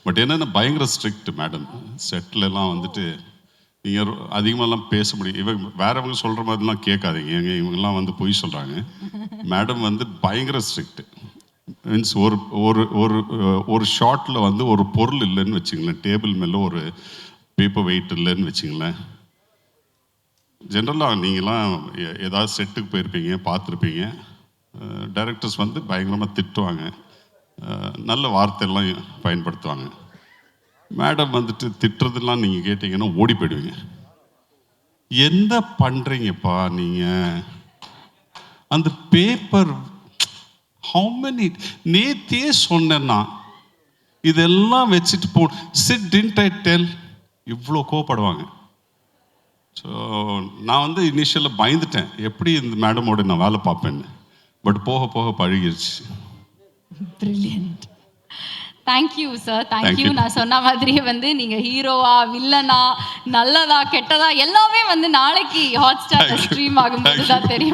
But என்னென்ன பயங்கர strict madam. செட்லலாம் வந்துட்டு நீங்கள் அதிகமாகலாம் பேச முடியும். இவங்க வேறவங்க சொல்கிற மாதிரிலாம் கேட்காதீங்க. இவங்கெல்லாம் வந்து பொய் சொல்கிறாங்க. மேடம் வந்து பயங்கர ஸ்ட்ரிக்ட். மீன்ஸ் ஒரு ஒரு ஒரு ஒரு ஷார்ட்டில் வந்து ஒரு பொருள் இல்லைன்னு வச்சுங்களேன், டேபிள் மேலே ஒரு பேப்பர் வெயிட் இல்லைன்னு வச்சுங்களேன். ஜென்ரலாக நீங்களாம் ஏதாவது செட்டுக்கு போயிருப்பீங்க, பார்த்துருப்பீங்க. டைரக்டர்ஸ் வந்து பயங்கரமாக திட்டுவாங்க, நல்ல வார்த்தையெல்லாம் பயன்படுத்துவாங்க. மேடம் வந்துட்டு திட்டுறதெல்லாம் நீங்கள் கேட்டிங்கன்னா ஓடி போயிடுவீங்க. என்ன பண்ணுறீங்கப்பா நீங்கள்? அந்த பேப்பர் ஹவு மெனி நேத்தியே சொன்னேன்னா இதெல்லாம் வச்சுட்டு போ சிட் டின்ட் ஐ டெல், இவ்வளோ கோவப்படுவாங்க. ஸோ நான் வந்து இனிஷியலாக பயந்துட்டேன், எப்படி இந்த மேடமோட நான் வேலை பார்ப்பேன்னு. பட் போக போக பழகிருச்சு. பிரில்லியன்ட். Thank you sir, thank you. நான் சொன்ன மாதிரியே வந்து நீங்கள் ஹீரோவா, வில்லனா, நல்லதா, கெட்டதா எல்லாமே வந்து நாளைக்கு ஹாட் ஸ்டார்ல ஸ்ட்ரீம் ஆகும்போது தான் தெரியும்.